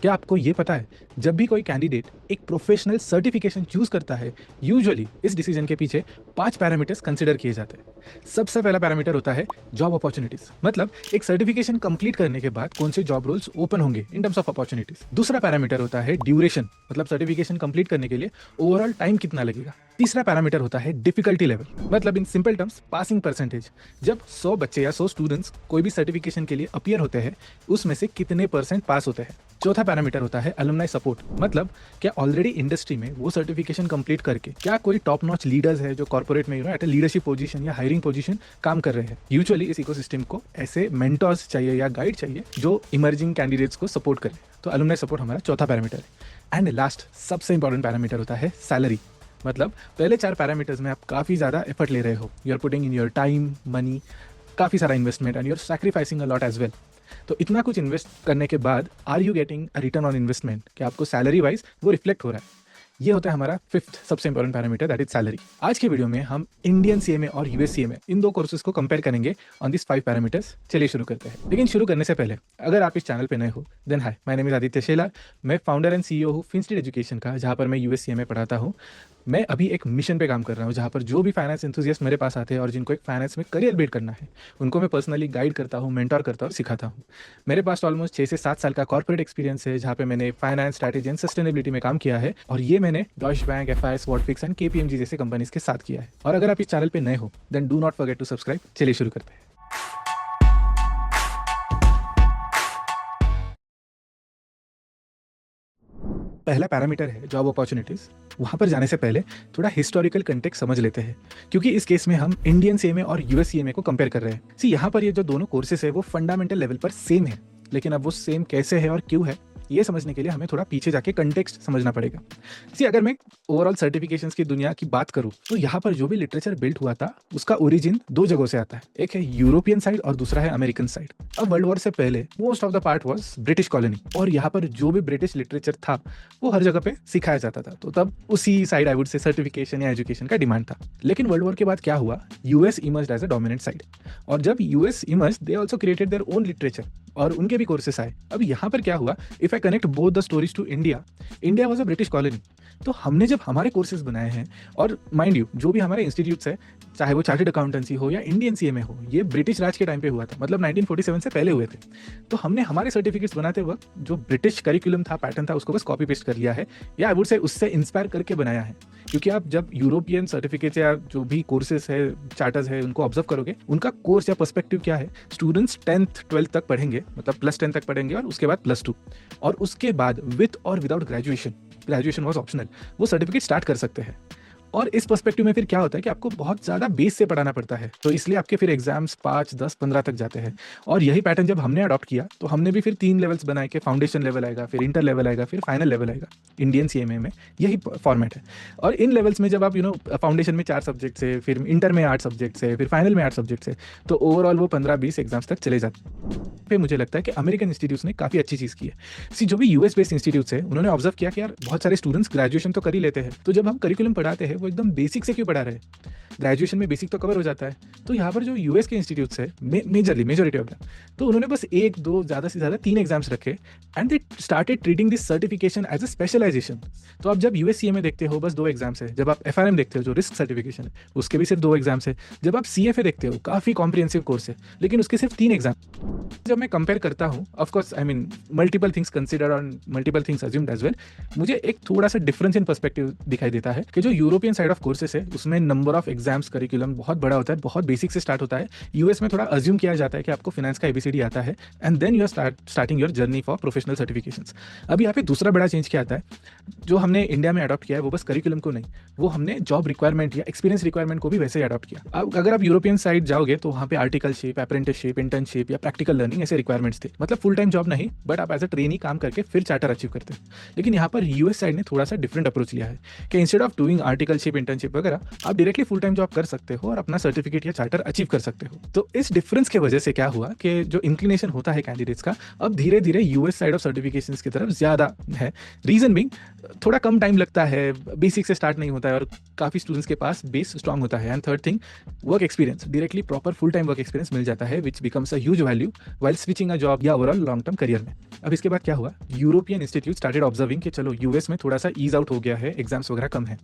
क्या आपको ये पता है, जब भी कोई कैंडिडेट एक प्रोफेशनल सर्टिफिकेशन चूज करता है, यूजुअली इस डिसीजन के पीछे 5 पैरामीटर्स कंसिडर किए जाते हैं। सबसे पहला पैरामीटर होता है जॉब अपॉर्चुनिटीज, मतलब एक सर्टिफिकेशन कंप्लीट करने के बाद कौन से जॉब रोल्स ओपन होंगे इन टर्म्स ऑफ अपॉर्चुनिटीज। दूसरा पैरामीटर होता है ड्यूरेशन, मतलब सर्टिफिकेशन कंप्लीट करने के लिए ओवरऑल टाइम कितना लगेगा। तीसरा पैरामीटर होता है डिफिकल्टी लेवल, मतलब in simple terms passing percentage. जब 100 बच्चे या 100 स्टूडेंट्स कोई भी सर्टिफिकेशन के लिए अपीयर होते हैं, उसमें से कितने परसेंट पास होते हैं। चौथा पैरामीटर होता है अलुमनाई सपोर्ट, मतलब क्या ऑलरेडी इंडस्ट्री में वो सर्टिफिकेशन कंप्लीट करके क्या कोई टॉप नॉच लीडर्स है जो कॉर्पोरेट में एट लीडरशिप पोजीशन या हायरिंग पोजीशन काम कर रहे हैं। यूजुअली इस इकोसिस्टम को ऐसे मेंटर्स चाहिए या गाइड चाहिए जो इमर्जिंग कैंडिडेट्स को सपोर्ट करे। तो अलुमनाई सपोर्ट हमारा चौथा पैरामीटर है। एंड लास्ट सबसे इंपॉर्टेंट पैरामीटर होता है सैलरी, मतलब पहले 4 पैरामीटर्स में आप काफ़ी ज़्यादा एफर्ट ले रहे हो, you are putting in your time, money, काफ़ी सारा investment and you are sacrificing a lot as well. तो इतना कुछ इन्वेस्ट करने के बाद are you getting a return on investment, कि आपको सैलरी वाइज वो रिफ्लेक्ट हो रहा है। ये होता है हमारा 5th सबसे important parameter, that is salary. आज के वीडियो में हम इंडियन सीएमए और यूएस सीएमए इन दो कोर्सेज को कंपेयर करेंगे ऑन दिस 5 पैरामीटर्स। चलिए शुरू करते हैं। लेकिन शुरू करने से पहले अगर आप इस चैनल पे नए हो then hi, my name is Aditya Shelar. मैं फाउंडर एंड सीईओ हूँ फिनस्टेड एजुकेशन का, जहाँ पर मैं यूएस सीएमए पढ़ाता हूँ। मैं अभी एक मिशन पे काम कर रहा हूँ जहाँ पर जो भी फाइनेंस एंथुसियास्ट मेरे पास आते हैं और जिनको एक फाइनेंस में करियर बिल्ड करना है, उनको मैं पर्सनली गाइड करता हूँ, मेंटोर करता हूँ, सिखाता हूँ। मेरे पास ऑलमोस्ट 6 से 7 साल का कॉर्पोरेट एक्सपीरियंस है, जहाँ पे मैंने फाइनेंस, स्ट्रैटेजी एंड सस्टेनेबिलिटी में काम किया है, और ये मैंने Deutsche Bank, FIS, Wattfix and KPMG जैसे कंपनीज के साथ किया है। और अगर आप इस चैनल पे नए हो then do not forget to subscribe. चलिए शुरू करते हैं। पहला पैरामीटर है जॉब अपॉर्चुनिटीज। वहां पर जाने से पहले थोड़ा हिस्टोरिकल कंटेक्स्ट समझ लेते हैं, क्योंकि इस केस में हम इंडियन सीएमए और यूएस सीएमए को कंपेयर कर रहे हैं। सी यहाँ पर ये जो दोनों कोर्सेस है वो फंडामेंटल लेवल पर सेम है, लेकिन अब वो सेम कैसे है और क्यों है ये समझने के लिए हमें थोड़ा पीछे जाके कंटेक्स्ट समझना पड़ेगा। सी अगर मैं ओवरऑल सर्टिफिकेशंस की दुनिया की बात करूं तो यहाँ पर जो भी लिटरेचर बिल्ड हुआ था उसका ओरिजिन 2 जगहों से आता है, एक है यूरोपियन साइड और दूसरा है अमेरिकन साइड। अब वर्ल्ड वॉर से पहले most of the part was British colony, और यहाँ पर जो भी ब्रिटिश लिटरेचर था वो हर जगह पे सिखाया जाता था, तो तब उसी side I would say certification या एजुकेशन का डिमांड था। लेकिन वर्ल्ड वॉर के बाद क्या हुआ, US emerged as a dominant side, और जब US emerged they also created their own literature और उनके भी कोर्सेस आए। अब यहाँ पर क्या हुआ, if I connect both the stories to India, India was a British colony. तो हमने जब हमारे कोर्सेज बनाए हैं, और माइंड यू जो भी हमारे इंस्टीट्यूट्स है, चाहे वो चार्टर्ड अकाउंटेंसी हो या इंडियन सीएमए हो, ये ब्रिटिश राज के टाइम पे हुआ था, मतलब 1947 से पहले हुए थे। तो हमने हमारे सर्टिफिकेट्स बनाते वक्त जो ब्रिटिश करिकुलम था, पैटर्न था, उसको बस कॉपी पेस्ट कर लिया है, या आई वुड से उससे इंस्पायर करके बनाया है। क्योंकि आप जब यूरोपियन सर्टिफिकेट्स या जो भी कोर्सेज है, चार्टर्स है, उनको ऑब्जर्व करोगे, उनका कोर्स या पर्सपेक्टिव क्या है, स्टूडेंट्स 10th 12th तक पढ़ेंगे, मतलब +10 तक पढ़ेंगे, और उसके बाद +2, और उसके बाद विथ और without graduation, graduation was optional, वो सर्टिफिकेट स्टार्ट कर सकते हैं। और इस पर्सपेक्टिव में फिर क्या होता है कि आपको बहुत ज़्यादा बेस से पढ़ाना पड़ता है, तो इसलिए आपके फिर एग्जाम्स 5, 10, 15 तक जाते हैं। और यही पैटर्न जब हमने अडॉप्ट किया तो हमने भी फिर 3 लेवल्स बनाए कि फाउंडेशन लेवल आएगा, फिर इंटर लेवल आएगा, फिर फाइनल लेवल आएगा। इंडियन सीएमए में यही फॉर्मेट है। और इन लेवल्स में जब आप फाउंडेशन में 4 सब्जेक्ट्स है, फिर इंटर में 8 सब्जेक्ट्स है, फिर फाइनल में 8 सब्जेक्ट्स है, तो ओवरऑल वो 15-20 एग्जाम्स तक चले जाते हैं। फिर मुझे लगता है कि अमेरिकन इंस्टीट्यूट्स ने काफ़ी अच्छी चीज़ की है। सी जो भी यूएस बेस्ड इंस्टीट्यूट्स है, उन्होंने ऑब्जर्व किया कि यार बहुत सारे स्टूडेंट्स ग्रेजुएशन तो कर ही लेते हैं, तो जब हम करिकुलम पढ़ाते हैं वो एकदम बेसिक से क्यों पढ़ा रहे हैं, ग्रेजुएशन में बेसिक तो कवर हो जाता है। तो यहाँ पर जो यूएस के इंस्टीट्यूट्स है, मेजोरिटी ऑफ दैम, तो उन्होंने बस 1, 2, ज़्यादा से ज़्यादा 3 एग्जाम्स रखे, and they started treating this certification as a specialization. तो आप जब यूएस सीएमए देखते हो बस 2 एग्जाम्स है, जब आप एफआरएम देखते हो जो रिस्क सर्टिफिकेशन है उसके भी सिर्फ 2 एग्जाम्स है, जब आप सीएफए देखते हो काफ़ी कॉम्प्रिहेंसिव कोर्स है लेकिन उसके सिर्फ 3 एग्जाम। जब मैं कंपेयर करता हूँ, of course I mean multiple things consider और multiple things assumed as well, मुझे एक थोड़ा सा डिफरेंस इन पर्सपेक्टिव दिखाई देता है कि जो यूरोपियन साइड ऑफ कोर्सेस है उसमें नंबर ऑफ एग्जाम्स, करिकुलम बहुत बड़ा होता है, बहुत बेसिक से स्टार्ट होता है। यूएस में थोड़ा अज्यूम किया जाता है कि आपको फाइनेंस का एबीसीडी आता है, and then you are starting your journey for professional certifications. अब यहाँ पे दूसरा बड़ा चेंज क्या आता है, जो हमने इंडिया में अडॉप्ट किया है वो बस करिकुलम को नहीं, वो हमने जॉब रिक्वायरमेंट या एक्सपीरियंस रिक्वायरमेंट को भी वैसे ही अडॉप्ट किया। अब अगर आप यूरोपियन साइड जाओगे तो वहाँ पे आर्टिकलशिप, अप्रेंटिसशिप, इंटर्नशिप या प्रैक्टिकल लर्निंग ऐसे रिक्वायरमेंट्स थे, मतलब फुल टाइम जॉब नहीं, बट आप एज अ ट्रेनी काम करके फिर चार्टर अचीव करते हैं। लेकिन यहाँ पर यूएस साइड ने थोड़ा सा डिफरेंट अप्रोच लिया है कि instead of doing articleship, internship वगैरह, आप directly full time time job कर सकते हो और अपना सर्टिफिकेट या चार्टर अचीव कर सकते हो। तो इस डिफरेंस की वजह से क्या हुआ कि जो इंक्लिनेशन होता है कैंडिडेट्स का अब धीरे धीरे यूएस साइड ऑफ सर्टिफिकेशन की तरफ ज़्यादा है। रीजन बिंग थोड़ा कम टाइम लगता है, बेसिक से स्टार्ट नहीं होता है और काफ़ी स्टूडेंट्स के पास बेस स्ट्रांग होता है। And third thing, work experience, directly proper full time work experience मिल जाता है which becomes a huge value while switching a job या ओवरऑल लॉन्ग टर्म करियर में। अब इसके बाद क्या हुआ, यूरोपियन इंस्टीट्यूट स्टार्टेड ऑब्जर्विंग कि चलो यूएस में थोड़ा सा ईज आउट हो गया है, एग्जाम्स वगैरह कम है।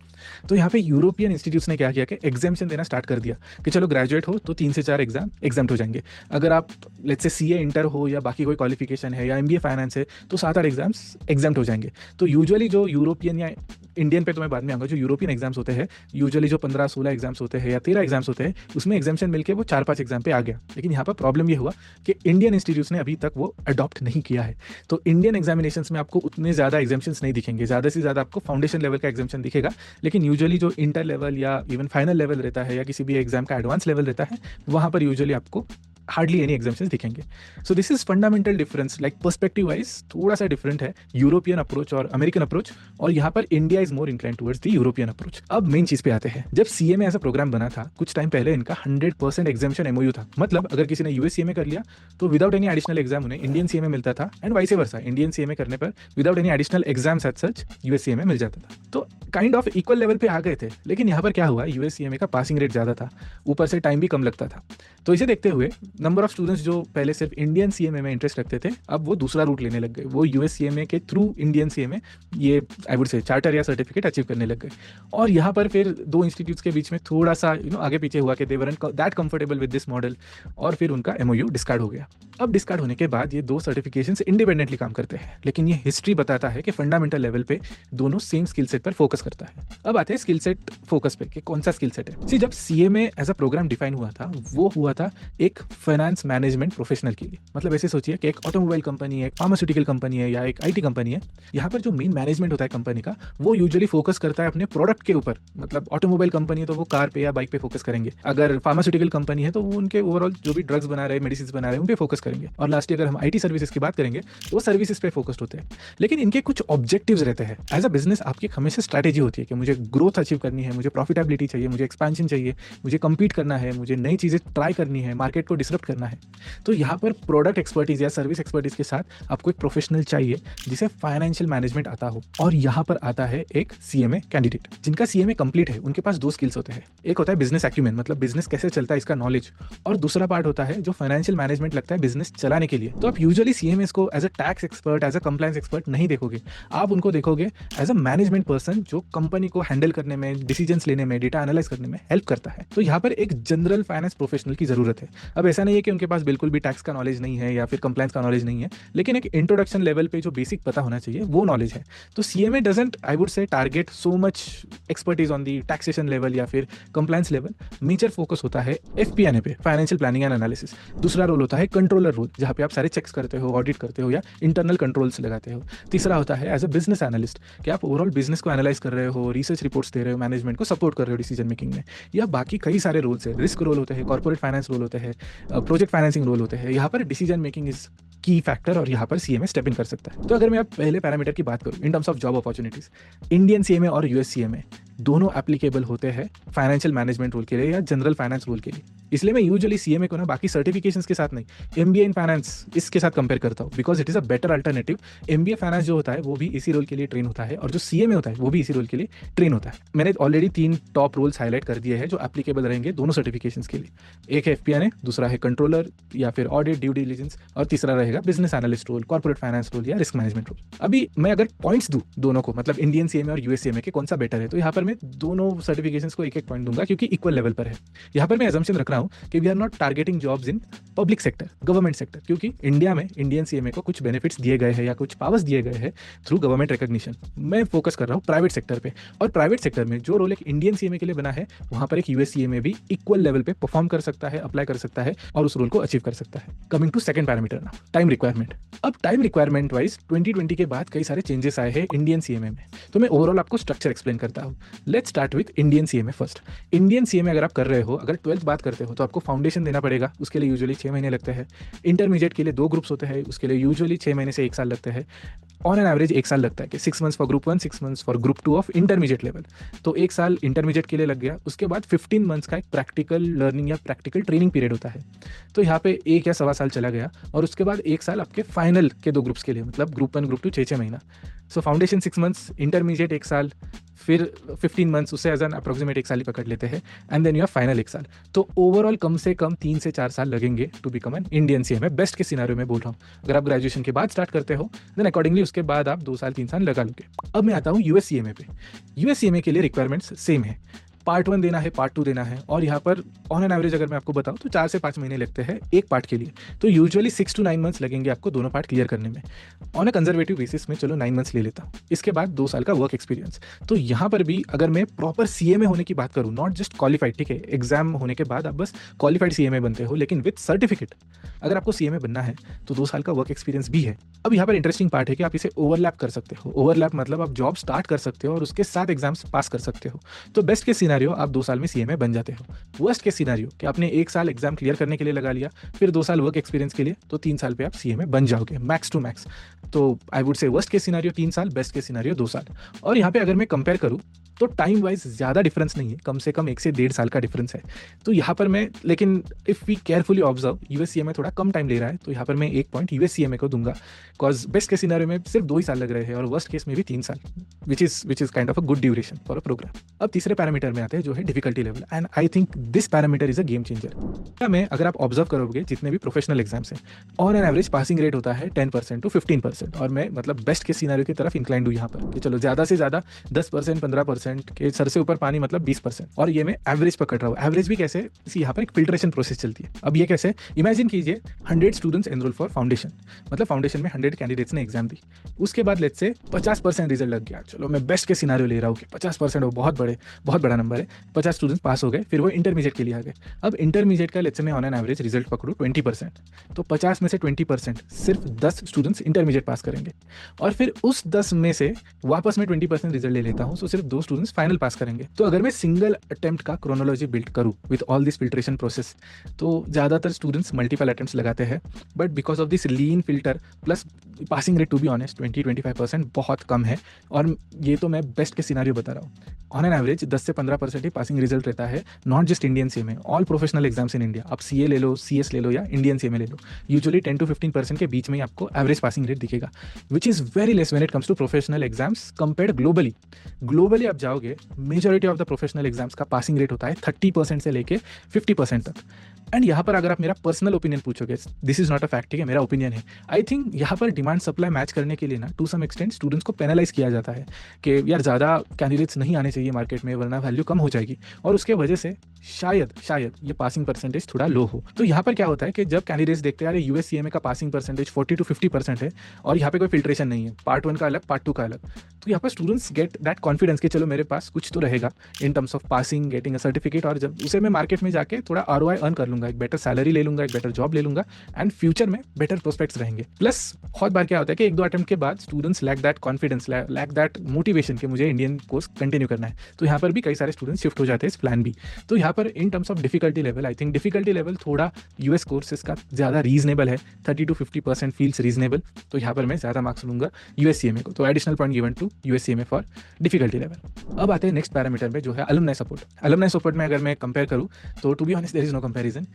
तो यहाँ पे यूरोपियन इंस्टीट्यूट्स ने क्या किया कि एग्जामेशन देना स्टार्ट कर दिया कि चलो ग्रेजुएट हो तो 3 से 4 एग्जाम एग्जाम्ट हो जाएंगे। अगर आप लेट्स से सीए इंटर हो या बाकी कोई क्वालिफिकेशन है या एमबीए फाइनेंस है तो 7-8 एग्जाम्स एग्जाम्ट हो जाएंगे। तो यूजुअली जो यूरोपियन या इंडियन पे तो मैं बाद में आऊँगा, जो यूरोपियन एग्जाम्स होते हैं यूजुअली जो 15-16 एग्जाम्स होते हैं या 13 एग्जाम्स होते हैं उसमें एग्जामेशन मिलकर वो 4-5 एग्जाम पे आ गया। लेकिन यहाँ पर प्रॉब्लम ये हुआ कि इंडियन इंस्टीट्यूट्स ने अभी तक वो अडॉप्ट नहीं किया है। तो इंडियन एग्जामिनेशंस में आपको उतने ज़्यादा एग्जाम्शंस नहीं दिखेंगे, ज़्यादा से ज़्यादा आपको फाउंडेशन लेवल का एग्जामेशन दिखेगा। लेकिन यूजुअली जो इंटर लेवल या इवन फाइनल लेवल रहता है या किसी भी एग्जाम का एडवांस लेवल रहता है वहाँ पर यूजुअली आपको हार्डली एनी एग्जाम्शंस दिखेंगे। So this is fundamental difference, like perspective wise थोड़ा सा डिफरेंट है यूरोपियन अप्रोच और अमेरिकन अप्रोच, और यहाँ पर India is more incline towards the European approach. अब मेन चीज पे आते हैं, जब सीए में ऐसा प्रोग्राम बना था कुछ टाइम पहले इनका 100% एग्जामेशन एमओयू था। मतलब अगर किसी ने यूएस सीए में कर लिया तो विदाउट एनी एडिशनल एग्जाम उन्हें इंडियन सीए में मिलता था, and vice versa, Indian CA में करने पर without any additional exams as such US CA में मिल जाता था। तो काइंड ऑफ इक्वल लेवल पे आ गए थे। लेकिन यहाँ पर क्या हुआ, यूएस सीए का पासिंग रेट ज़्यादा था, ऊपर से टाइम भी कम लगता था। तो इसे देखते हुए नंबर ऑफ स्टूडेंट्स जो पहले सिर्फ इंडियन सीएमए में इंटरेस्ट रखते थे अब वो दूसरा रूट लेने लग गए। वो यूएस सीएमए के थ्रू इंडियन सीएमए ये आई वुड से चार्टर या सर्टिफिकेट अचीव करने लग गए। और यहाँ पर फिर दो इंस्टीट्यूट्स के बीच में थोड़ा सा आगे पीछे हुआ कि they weren't that comfortable with this model, और फिर उनका एमओयू डिस्कार्ड हो गया। अब डिस्कार्ड होने के बाद ये दो सर्टिफिकेशंस इंडिपेंडेंटली काम करते हैं, लेकिन ये हिस्ट्री बताता है कि फंडामेंटल लेवल पे दोनों सेम स्किल सेट पर फोकस करता है। अब आते हैं स्किल सेट फोकस पे कि कौन सा स्किल सेट है। सी, जब CMA as a program define हुआ था वो हुआ था एक फाइनेंस मैनेजमेंट प्रोफेशनल के लिए। मतलब ऐसे सोचिए कि एक ऑटोमोबाइल कंपनी है, एक फार्मास्यूटिकल कंपनी है या एक आईटी कंपनी है, यहाँ पर जो मेन मैनेजमेंट होता है कंपनी का वो यूजुअली फोकस करता है अपने प्रोडक्ट के ऊपर। मतलब ऑटोमोबाइल कंपनी है तो वो कार पे या बाइक पे फोकस करेंगे, अगर फार्मास्यूटिकल कंपनी है तो वो उनके ओवरऑल जो भी ड्रग्स बना रहे हैं, मेडिसिन बना रहे हैं, उन पे फोकस करेंगे। और लास्ट अगर हम आईटी सर्विसेज की बात करेंगे तो वो सर्विसेज पे फोकस्ड होते हैं। लेकिन इनके कुछ ऑब्जेक्टिव्स रहते हैं। एज अ बिजनेस आपकी हमेशा स्ट्रैटेजी होती है कि मुझे ग्रोथ अचीव करनी है, मुझे प्रॉफिटेबिलिटी चाहिए, मुझे एक्सपेंशन चाहिए, मुझे कंपीट करना है, मुझे नई चीज़ें ट्राई करनी है, मार्केट को डिसरप्ट करना है। तो यहाँ पर प्रोडक्ट एक्सपर्टीज या सर्विस एक्सपर्टीज के साथ आपको एक प्रोफेशनल चाहिए जिसे फाइनेंशियल मैनेजमेंट आता हो। और यहाँ पर आता है एक सीएमए कैंडिडेट जिनका सीएमए कंप्लीट है। उनके पास दो स्किल्स होते हैं, एक होता है बिजनेस एक्यूमेन, मतलब बिजनेस कैसे चलता है इसका नॉलेज, और दूसरा पार्ट होता है जो फाइनेंशियल मैनेजमेंट लगता है बिजनेस चलाने के लिए। तो आप यूजुअली सीएमएस को as a tax expert, as a compliance expert नहीं देखोगे, आप उनको देखोगे एज अ मैनेजमेंट पर्सन जो कंपनी को हैंडल करने में, डिसीजंस लेने में, डेटा एनालाइज करने में हेल्प करता है। तो यहाँ पर एक जनरल फाइनेंस प्रोफेशनल की जरूरत है। अब ऐसा नहीं है कि उनके पास बिल्कुल भी टैक्स का नॉलेज नहीं है या फिर कंप्लायंस का नॉलेज नहीं है, लेकिन एक इंट्रोडक्शन लेवल पे जो बेसिक पता होना चाहिए वो नॉलेज है। तो सीएमए डजंट आई वुड से target so much expertise on the taxation level या फिर कंप्लायंस लेवल। मेजर फोकस होता है एफपीएनए पे, फाइनेंशियल प्लानिंग एंड एनालिसिस। दूसरा रोल होता है कंट्रोलर रोल, जहाँ पे आप सारे चेक्स करते हो, ऑडिट करते हो या इंटरनल कंट्रोल्स लगाते हो। तीसरा होता है एज अ बिजनेस एनालिस्ट, कि आप ओवरऑल बिजनेस को एनालाइज कर रहे हो, रिसर्च रिपोर्ट्स दे रहे हो, मैनेजमेंट को सपोर्ट कर रहे हो डिसीजन मेकिंग में, या बाकी कई सारे रोल्स है। रिस्क रोल होते हैं, कॉर्पोरेट फाइनेंस रोल होते हैं, प्रोजेक्ट फाइनेंसिंग रोल होते हैं। यहाँ पर डिसीजन मेकिंग इज की फैक्टर और यहाँ पर सीएमए स्टेप इन कर सकता है। तो अगर मैं अब पहले पैरामीटर की बात करूँ इन terms of job opportunities, Indian CMA और यूएस सीएमए दोनों एप्लीकेबल होते हैं फाइनेंशियल मैनेजमेंट रोल के लिए या जनरल फाइनेंस रोल के लिए। इसलिए मैं यूजुअली सीएमए को ना बाकी सर्टिफिकेशंस के साथ नहीं, एमबीए इन फाइनेंस इसके साथ कंपेयर करता हूँ, because it is a better alternative. MBA finance जो होता है वो भी इसी रोल के लिए ट्रेन होता है, और जो सीएमए होता है वो भी इसी रोल के लिए ट्रेन होता है। मैंने ऑलरेडी 3 टॉप रोल्स हाईलाइट कर दिए हैं जो एप्लीकेबल रहेंगे दोनों सर्टिफिकेशंस के लिए। एक है एफपीएनए, दूसरा है कंट्रोलर या फिर ऑडिट, ड्यू डिलिजेंस, और तीसरा रहेगा business analyst role, corporate finance role या रिस्क मैनेजमेंट रोल। अभी मैं अगर पॉइंट्स दूं दोनों को, मतलब इंडियन सीएमए और यूएस सीएमए के कौन सा बेटर है, तो यहाँ पर मैं दोनों सर्टिफिकेशंस को एक पॉइंट दूंगा क्योंकि इक्वल लेवल पर है। यहाँ पर मैं अजम्पशन रख रहा हूँ कि we are not targeting jobs in public sector, government sector, क्योंकि इंडिया में इंडियन सीएमए को कुछ बेनिफिट्स दिए गए हैं या कुछ पावर्स दिए गए हैं थ्रू गवर्नमेंट रिकॉग्निशन। मैं फोकस कर रहा हूँ प्राइवेट सेक्टर पे, और प्राइवेट सेक्टर में जो रोल एक इंडियन सीएमए के लिए बना है वहाँ पर एक यूएस सीएमए भी इक्वल लेवल पे परफॉर्म कर सकता है, अप्लाई कर सकता है और उस रोल को अचीव कर सकता है। Coming to second parameter now, time requirement. अब टाइम रिक्वायरमेंट वाइज 2020 के बाद कई सारे चेंजेस आए हैं इंडियन सीएमए में, तो मैं ओवरऑल आपको स्ट्रक्चर एक्सप्लेन करता हूँ। Let's start with Indian CMA first. Indian CMA अगर आप कर रहे हो, अगर 12th बात करते हो तो आपको फाउंडेशन देना पड़ेगा, उसके लिए यूजुअली 6 महीने लगते हैं। इंटरमीडिएट के लिए 2 ग्रुप्स होते हैं, उसके लिए यूजुअली 6 महीने से 1 साल लगते हैं। ऑन एन एवरेज 1 साल लगता है कि 6 months for group 1, 6 months for group 2 of intermediate level. तो 1 साल इंटरमीडिएट के लिए लग गया, उसके बाद 15 मंथ्स का एक प्रैक्टिकल लर्निंग या प्रैक्टिकल ट्रेनिंग पीरियड होता है। तो यहाँ पे 1 या सवा साल चला गया और उसके बाद 1 साल आपके फाइनल के 2 ग्रुप्स के लिए, मतलब ग्रुप 1 ग्रुप 2 6-6 महीना। सो फाउंडेशन 6 मंथ्स, इंटरमीडिएट 1 साल, फिर 15 मंथ्स, उससे एज एन अप्रोक्सीमेट 1 साल ही पकड़ लेते हैं, एंड देन योर फाइनल 1 साल। तो ओवरऑल कम से कम 3 से 4 साल लगेंगे to become an Indian CMA. Best के सिनारियो में बोल रहा हूँ, अगर आप ग्रेजुएशन के बाद स्टार्ट करते हो देन अकॉर्डिंगली उसके बाद आप 2 साल 3 साल लगा लोगे। अब मैं आता हूँ यूएस सीएमए पे। यूएस सीएमए के लिए रिक्वायरमेंट्स सेम है, पार्ट 1 देना है, पार्ट 2 देना है, और यहाँ पर ऑन एन एवरेज अगर मैं आपको बताऊँ तो 4 से 5 महीने लगते हैं एक पार्ट के लिए। तो यूजुअली 6 to 9 मंथ्स लगेंगे आपको दोनों पार्ट क्लियर करने में। ऑन अ कंजर्वेटिव बेसिस में चलो 9 मंथ्स ले लेता हूँ, इसके बाद 2 साल का वर्क एक्सपीरियंस। तो यहाँ पर भी अगर मैं प्रॉपर सीएमए होने की बात करूँ, नॉट जस्ट क्वालिफाइड, ठीक है, एग्जाम होने के बाद आप बस क्वालिफाइड सीएमए बनते हो, लेकिन विद सर्टिफिकेट अगर आपको सीएमए बनना है तो 2 साल का वर्क एक्सपीरियंस भी है। अब यहाँ पर इंटरेस्टिंग पार्ट है कि आप इसे ओवरलैप कर सकते हो। ओवरलैप मतलब आप जॉब स्टार्ट कर सकते हो और उसके साथ एग्जाम्स पास कर सकते हो। तो बेस्ट के सिनारियो आप 2 साल में सीएमए बन जाते हो। वर्स्ट के सिनारियो कि आपने 1 साल एग्जाम क्लियर करने के लिए लगा लिया, फिर 2 साल वर्क एक्सपीरियंस के लिए, तो 3 साल पे आप सीएमए बन जाओगे मैक्स टू मैक्स। तो आई वुड से वर्स्ट के सिनारियो 3 साल, बेस्ट के सिनारियो 2 साल। और यहाँ पे अगर मैं कंपेयर करूँ तो टाइम वाइज ज़्यादा डिफरेंस नहीं है, कम से कम 1 से 1.5 साल का डिफरेंस है। तो यहाँ पर मैं, लेकिन if we carefully observe, US CMA थोड़ा कम टाइम ले रहा है, तो यहाँ पर मैं 1 पॉइंट यूएस सीएमए को दूंगा, बिकॉज बेस्ट के सिनारियो में सिर्फ 2 ही साल लग रहे हैं और वर्स्ट केस में भी 3 साल, which is kind of a good duration for a program. अब तीसरे पैरामीटर में आते हैं जो है difficulty level, and I think this parameter is a game changer. में अगर आप ऑब्जर्व करोगे जितने भी प्रोफेशनल एग्जाम्स हैं, on an average passing rate होता है 10% to 15%, और मैं मतलब बेस्ट के सिनारियो की तरफ इंक्लाइंड हूँ यहाँ पर कि चलो ज़्यादा से ज़्यादा 10%, 15% के सर से ऊपर पानी, मतलब 20%, और ये मैं एवरेज पकड़ रहा हूँ। एवरेज भी कैसे, इसी यहाँ पर एक फिल्ट्रेशन प्रोसेस चलती है। अब ये कैसे, इमेजिन कीजिए 100 स्टूडेंट्स एनरोल फॉर फाउंडेशन, मतलब फाउंडेशन में 100 कैंडिडेट्स ने एग्जाम दी, उसके बाद लेट्स से 50% रिजल्ट लग गया। चलो मैं बेस्ट के सिनारियो ले रहा हूँ कि 50% वो बहुत बड़ा नंबर है, 50 स्टूडेंट्स पास हो गए, फिर वो इंटरमीडिएट के लिए आ गए। अब इंटरमीडिएट का लेट्स से मैं ऑन एन एवरेज रिजल्ट पकड़ूँ 20%, तो 50 में से 20% सिर्फ 10 स्टूडेंट्स इंटरमीडिएट पास करेंगे, और फिर उस 10 में से वापस मैं 20% रिजल्ट ले लेता हूँ, तो सिर्फ 2 स्टूडेंट्स फाइनल पास करेंगे। तो अगर मैं सिंगल अटेम्प्ट का क्रोनोलॉजी बिल्ड करूँ with all this filtration process, तो ज़्यादातर स्टूडेंट्स मल्टीपल अटेम्प्ट्स लगाते हैं, but because of this lean filter plus passing rate, to be honest 20-25% बहुत कम है, और ये तो मैं बेस्ट के सिनारियो बता रहा हूँ। ऑन एन एवरेज 10 से 15% ही पासिंग रिजल्ट रहता है, not just Indian CMA, all professional exams in India. आप सीए ले लो, सीएस ले लो या इंडियन सीएमए ले लो, यूजुअली 10 to 15% के बीच में ही आपको एवरेज पासिंग रेट दिखेगा, which is very less when it comes to professional exams compared globally. Globally आप जाओगे, majority of the professional exams का पासिंग रेट होता है 30% से लेके 50% तक। एंड यहाँ पर अगर आप मेरा पर्सनल ओपिनियन पूछोगे, this is not a fact, ठीक है, मेरा ओपिनियन है, आई थिंक यहाँ पर डिमांड सप्लाई मैच करने के लिए ना टू सम एक्सटेंट स्टूडेंट्स को पेनलाइज किया जाता है कि यार ज़्यादा कैंडिडेट्स नहीं आने चाहिए मार्केट में, वरना वैल्यू कम हो जाएगी, और उसके वजह से शायद ये पासिंग परसेंटेज थोड़ा लो हो। तो यहाँ पर क्या होता है कि जब कैंडिडेट्स देखते हैं यार यूएस सीएमए का पासिंग परसेंटेज 40 to 50% है, और यहाँ पे कोई फिल्ट्रेशन नहीं है, पार्ट 1 का अलग, पार्ट 2 का अलग, तो यहाँ पर स्टूडेंट्स गेट दैट कॉन्फिडेंस कि चलो मेरे पास कुछ तो रहेगा इन terms of passing, getting a certificate, और जब उसे मैं मार्केट में जाके थोड़ा आरओआई अर्न कर लूंगा, एक बेटर सैलरी ले लूंगा, एक बेटर जॉब ले लूंगा, एंड फ्यूचर में बेटर प्रोस्पेक्ट्स रहेंगे। प्लस बहुत बार क्या होता है कि 1-2 अटेम्प्ट के बाद students lack that confidence, lack that motivation कि मुझे इंडियन कोर्स कंटिन्यू करना है, तो यहाँ पर भी कई सारे स्टूडेंट्स शिफ्ट हो जाते हैं इस प्लान भी। तो यहाँ पर इन terms of difficulty level, I think difficulty level थोड़ा यूएस कोर्सेज का ज़्यादा रीजनेबल है, 30 to 50% फील्स रीजनेबल, तो यहाँ पर मैं ज़्यादा मार्क्स लूंगा यूएस सीएमए को। तो additional point given to US CMA for difficulty level. अब आते हैं नेक्स्ट पैरामीटर में जो है अलुमनाई सपोर्ट। अलुमनाई सपोर्ट में अगर मैं कंपेयर करूँ तो to be honest there is no comparison.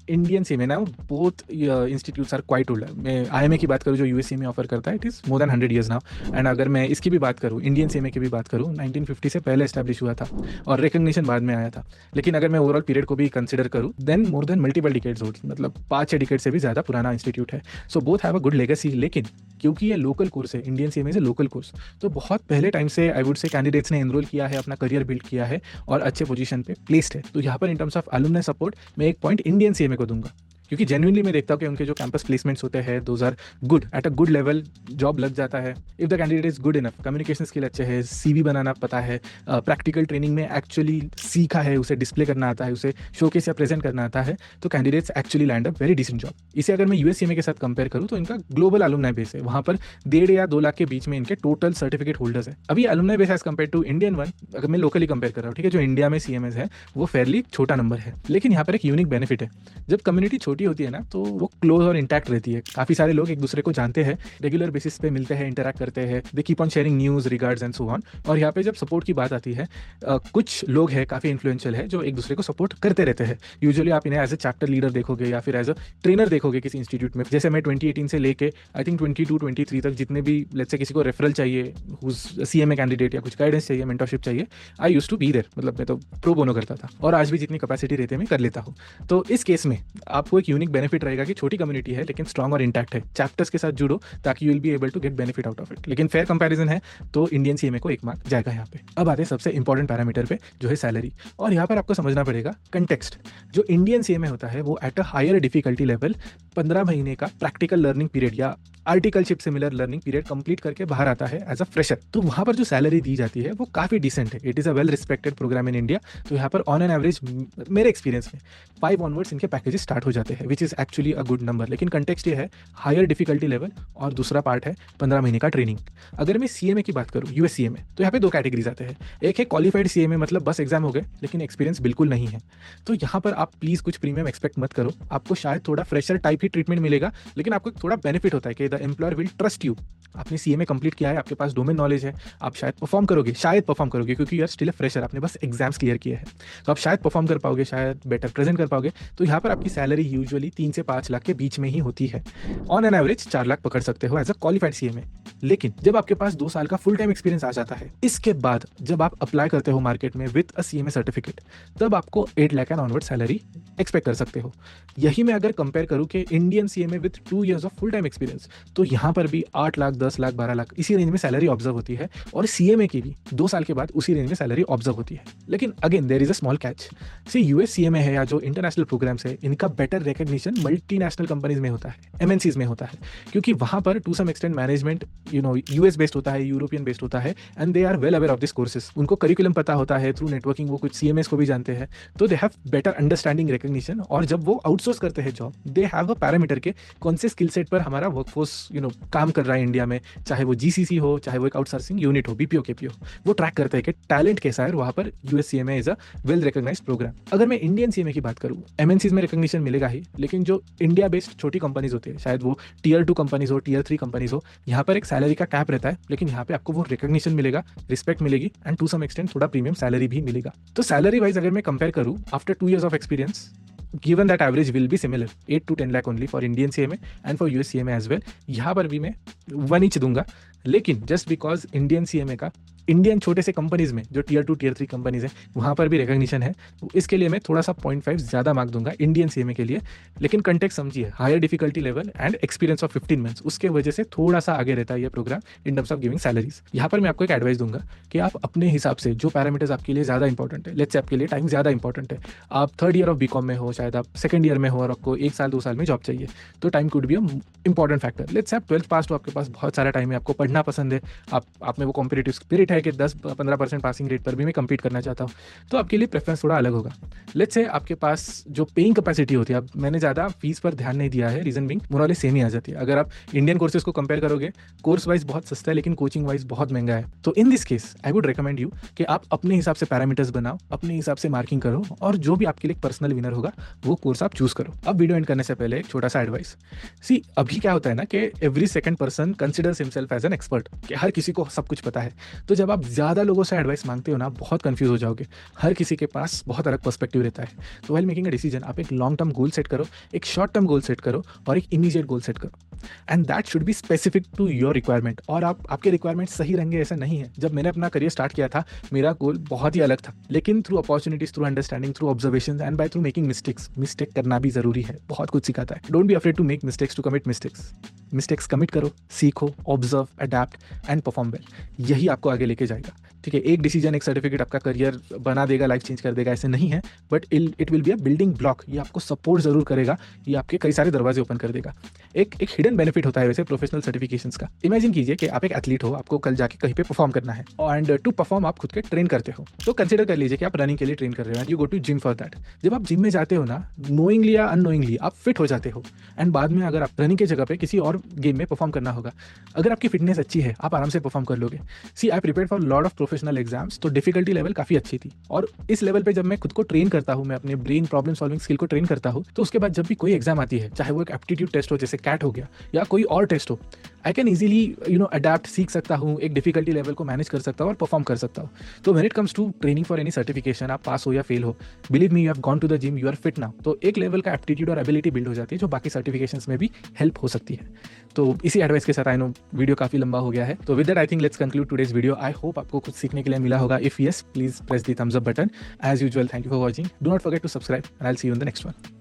Indian CMA ना, both institutes are quite old. मैं आईएमए की बात करूँ जो यूएस सीएमए ऑफर करता है, it is more than 100 years now. And अगर मैं इसकी भी बात करूँ, इंडियन सीएमए की भी बात करूँ, 1950 से पहले एस्टैब्लिश हुआ था और रिकग्निशन बाद में आया था। लेकिन अगर मैं ओवरऑल पीरियड को भी कंसिडर करूँ, then more than multiple decades old, मतलब 5-6 डिकेड से भी ज़्यादा पुराना इंस्टीट्यूट है। So both have a good legacy. लेकिन क्योंकि ये लोकल कोर्स है, Indian CMA is a local course, तो बहुत पहले टाइम से आई वुड से कैंडिडेट्स ने एनरोल किया है, अपना करियर बिल्ड किया है और अच्छे पोजीशन पे प्लेस्ड है। तो यहाँ पर इन टर्म्स ऑफ अलुमनाई सपोर्ट मैं 1 पॉइंट इंडियन सीएमए को दूंगा, क्योंकि जेन्युइनली मैं देखता हूँ कि उनके जो कैंपस प्लेसमेंट्स होते हैं those are good, at a good level job लग जाता है if the candidate is good enough, communication skill अच्छे है, सीवी बनाना पता है, प्रैक्टिकल ट्रेनिंग में एक्चुअली सीखा है, उसे डिस्प्ले करना आता है, उसे शोकेस या प्रेजेंट करना आता है, तो candidates actually land a very decent job. इसे अगर मैं यूएससीएमए के साथ कंपेयर करूँ तो इनका ग्लोबल अलुमनाई बेस है, वहाँ पर 1.5 या 2 लाख के बीच में इनके टोटल सर्टिफिकेट होल्डर्स है। अभी alumni base as compare to Indian one, अगर मैं लोकली कंपेयर कर रहा हूँ, ठीक है, जो इंडिया में सीएमएस है वो फेयरली छोटा नंबर है, लेकिन यहाँ पर एक यूनिक बेनिफिट है। जब कम्युनिटी छोटी होती है ना तो वो क्लोज और इंटैक्ट रहती है, काफ़ी सारे लोग एक दूसरे को जानते हैं, रेगुलर बेसिस पे मिलते हैं, इंटरैक्ट करते हैं, they keep on sharing news regards and so on. और यहाँ पे जब सपोर्ट की बात आती है, कुछ लोग हैं काफ़ी इन्फ्लुएंशियल है जो एक दूसरे को सपोर्ट करते रहते हैं। यूजुअली आप इन्हें एज ए चैप्टर लीडर देखोगे या फिर एज अ ट्रेनर देखोगे किसी इंस्टीट्यूट में। जैसे मैं 2018 से लेके आई थिंक 22-23 तक जितने भी लेट्स से किसी को रेफरल चाहिए, सीएमए कैंडिडेट या कुछ गाइडेंस चाहिए, मेंटरशिप चाहिए, I used to be there, मतलब मैं तो प्रो बोनो करता था, और आज भी जितनी कैपेसिटी रहती है मैं कर लेता हूँ। तो इस केस में आपको एक यूनिक बेनिफिट रहेगा कि छोटी कम्युनिटी है लेकिन स्ट्रॉन्ग और इंटैक्ट है, चैप्टर्स के साथ जुड़ो ताकि you will be able to get benefit out of it. लेकिन फेयर कंपैरिजन है तो इंडियन सीएमए को 1 मार्क जाएगा यहाँ पे। अब आते हैं सबसे इंपॉर्टेंट पैरामीटर पे जो है सैलरी, और यहाँ पर आपको समझना पड़ेगा कंटेक्स्ट। जो इंडियन सीएमए होता है वो at a higher difficulty level 15 महीने का प्रैक्टिकल लर्निंग पीरियड या articleship similar learning period complete करके बाहर आता है एज अ फ्रेशर। तो वहाँ पर जो सैलरी दी जाती है वो काफ़ी डिसेंट है, it is a well respected program in India. तो यहाँ पर ऑन एन एवरेज मेरे एक्सपीरियंस में 5 ऑनवर्ड्स इनके पैकेजेस स्टार्ट हो जाते हैं, which is actually a good number. लेकिन कंटेक्स्ट ये है हायर डिफिकल्टी लेवल, और दूसरा पार्ट है 15 महीने का ट्रेनिंग। अगर मैं सीएमए की बात करूँ, यूएस सीएमए, तो यहाँ पे 2 कैटेगरीज आते हैं। एक है क्वालिफाइड सीएमए, मतलब बस एग्जाम हो गए लेकिन एक्सपीरियंस बिल्कुल नहीं है। तो यहाँ पर आप प्लीज़ कुछ प्रीमियम एक्सपेक्ट मत करो, आपको शायद थोड़ा फ्रेशर टाइप ही ट्रीटमेंट मिलेगा, लेकिन आपको थोड़ा बेनिफिट होता है कि the employer will trust you. आपने सीएमए कंप्लीट किया है, आपके पास डोमेन नॉलेज है, आप शायद परफॉर्म करोगे, क्योंकि you are still a fresher, आपने बस एग्जाम्स क्लियर किए हैं, तो आप शायद परफॉर्म कर पाओगे, शायद बेटर प्रेजेंट कर पाओगे। तो यहाँ पर आपकी सैलरी यूजुअली 3 से 5 लाख के बीच में ही होती है, ऑन एन एवरेज 4 लाख पकड़ सकते हो एज अ क्वालिफाइड सीएमए। लेकिन जब आपके पास 2 साल का फुल टाइम एक्सपीरियंस आ जाता है, इसके बाद जब आप अप्लाई करते हो मार्केट में विद अ सीएमए सर्टिफिकेट, तब आपको 8 lakh and onward salary expect कर सकते हो। यही मैं अगर कंपेयर करूं कि Indian CMA with 2 years of full time experience, तो यहाँ पर भी 8 लाख, 10 लाख, 12 लाख इसी रेंज में सैलरी ऑब्जर्व होती है, और सीएमए की भी 2 साल के बाद उसी रेंज में सैलरी ऑब्जर्व होती है। लेकिन again there is a small catch. See US CMA है या जो इंटरनेशनल प्रोग्राम्स है, इनका बेटर रिकग्निशन मल्टीनेशनल कंपनीज में होता है, एमएनसीज में होता है, क्योंकि वहां पर to some extent management US based होता है, यूरोपियन बेस्ड होता है, and they are well aware of this courses. उनको करिकुलम पता होता है, थ्रू नेटवर्किंग वो कुछ सीएमएस को भी जानते हैं, तो they have better understanding recognition. और जब वो आउटसोर्स करते हैं job, they have a parameter के कौन से स्किल सेट पर हमारा वर्कफोर्स काम कर रहा है इंडिया में, चाहे वो जीसीसी हो, चाहे वो एक आउटसोर्सिंग यूनिट हो, बीपीओ केपीओ, वो ट्रैक करते हैं कि टैलेंट कैसा है, वहाँ पर US CMA is a well recognized program. अगर मैं इंडियन सीएमए की बात करूँ, एमएनसीज में रिकग्निशन मिलेगा ही, लेकिन जो इंडिया बेस्ड छोटी कंपनीज होती है, शायद वो टियर 2 कंपनीज हो, टियर 3 कंपनीज हो, यहाँ पर एक सैलरी का कैप रहता है, लेकिन यहाँ पे आपको वो रिकग्निशन मिलेगा, रिस्पेक्ट मिलेगी, एंड टू सम एक्सटेंट थोड़ा प्रीमियम सैलरी भी मिलेगा। तो सैलरी वाइज अगर मैं कंपेयर करूँ after 2 years of experience, given that average will be similar, 8 to 10 lakh only for Indian CMA and for US CMA as well, यहाँ पर भी मैं 1 इंच दूंगा। लेकिन जस्ट बिकॉज इंडियन सीएमए का इंडियन छोटे से कंपनीज में जो टियर 2 टियर 3 कंपनीज है वहाँ पर भी रिकग्निशन है, इसके लिए मैं थोड़ा सा 0.5 ज़्यादा मार्क दूंगा इंडियन सीएमए के लिए। लेकिन कंटेक्स्ट समझिए, higher difficulty level and experience of 15 months, उसके वजह से थोड़ा सा आगे रहता है ये program in terms of giving salaries. यहाँ पर मैं आपको एक एडवाइस दूंगा कि आप अपने हिसाब से जो पैरामीटर्स आपके लिए ज़्यादा इंपॉर्टेंट है, लेट्स से आपके लिए टाइम ज़्यादा इंपॉर्टेंट है, आप 3rd ईयर ऑफ बीकॉम में हो, शायद आप 2nd ईयर में हो और आपको 1 साल 2 साल में जॉब चाहिए, तो time could be important factor. Let's say आप 12th पास हो, आपके पास बहुत सारा टाइम है, आपको पढ़ना पसंद है, आप में वो कॉम्पिटेटिव स्पिरिट है कि 10-15% पासिंग रेट पर भी मैं कम्पीट करना चाहता हूँ, तो आपके लिए प्रेफरेंस थोड़ा अलग होगा। लेट्स से आपके पास जो पेइंग कैपेसिटी होती है, अब मैंने ज़्यादा फीस पर ध्यान नहीं दिया है, रीजन बिंग मोरले सेम ही आ जाती है। अगर आप इंडियन कोर्सेज को कंपेयर करोगे, कोर्स वाइज बहुत सस्ता है लेकिन कोचिंग वाइज बहुत महंगा है। तो in this case I would recommend you कि आप अपने हिसाब से पैरामीटर्स बनाओ, अपने हिसाब से मार्किंग करो, और जो भी आपके लिए पर्सनल विनर होगा वो कोर्स आप चूज करो। अब वीडियो एंड करने से पहले एक छोटा सा एडवाइस। सी अभी क्या होता है ना कि every second person considers himself as an expert, कि हर किसी को सब कुछ पता है। तो जब आप ज़्यादा लोगों से एडवाइस मांगते हो ना, बहुत कंफ्यूज हो जाओगे, हर किसी के पास बहुत अलग पर्सपेक्टिव रहता है। तो व्हाइल मेकिंग अ डिसीजन आप एक लॉन्ग टर्म गोल सेट करो, एक शॉर्ट टर्म गोल सेट करो, और एक इमीडिएट गोल सेट करो, and that should be specific to your requirement. और आपके रिक्वायरमेंट सही रहेंगे ऐसा नहीं है। जब मैंने अपना करियर स्टार्ट किया था, मेरा गोल बहुत ही अलग था, लेकिन through opportunities, through understanding, through observation and by through making mistakes, mistake करना भी जरूरी है, बहुत कुछ सिखाता है। Don't be afraid to make mistakes, to commit mistakes. Mistakes commit करो, सीखो, observe, adapt and perform well, यही आपको आगे लेके जाएगा। ठीक है, एक डिसीजन, एक सर्टिफिकेट आपका करियर बना देगा, लाइफ चेंज कर देगा, ऐसे नहीं है, but it will be a building block. ये आपको सपोर्ट जरूर करेगा, ये आपके कई सारे दरवाजे ओपन कर देगा। एक हिडन बेनिफिट होता है वैसे प्रोफेशनल सर्टिफिकेशंस का। इमेजिन कीजिए कि आप एक एथलीट हो, आपको कल जाके कहीं पे परफॉर्म करना है, एंड टू परफॉर्म आप खुद के ट्रेन करते हो। तो कंसिडर कर लीजिए कि आप रनिंग के लिए ट्रेन कर रहे हो and you go to gym for that. जब आप जिम में जाते हो ना, नोइंगली या अननोइंगली आप फिट हो जाते हो, एंड बाद में अगर आप रनिंग की जगह पे किसी और गेम में परफॉर्म करना होगा, अगर आपकी फिटनेस अच्छी है, आप आराम से परफॉर्म कर लोगे। See I prepare for lot of professional exams, तो डिफिकल्टी लेवल काफ़ी अच्छी थी, और इस लेवल पे जब मैं खुद को ट्रेन करता हूँ, मैं अपने ब्रेन प्रॉब्लम सॉल्विंग स्किल को ट्रेन करता हूँ, तो उसके बाद जब भी कोई एग्जाम आती है, चाहे वो एक एप्टीट्यूड टेस्ट हो जैसे कैट हो गया या कोई और टेस्ट हो, आई कैन ईजिली अडेप्ट, सीख सकता हूँ, एक डिफिकल्टी लेवल को मैनेज कर सकता हूँ और परफॉर्म कर सकता हूँ। तो when it comes to training for any certification, आप पास हो या फेल हो, believe me, you have gone to the gym, you are fit now, तो एक लेवल का एप्टीट्यूड और एबिलिटी बिल्ड हो जाती है जो बाकी सर्टिफिकेशंस में भी हेल्प हो सकती है। तो इसी एडवाइस के साथ, आई नो वीडियो काफी लंबा हो गया है, तो with that I think let's conclude today's video. I hope आपको कुछ सीखने के लिए मिला होगा। If yes, please press the thumbs up button. As usual, thank you for watching. Do not forget to subscribe and I will see you in the next one.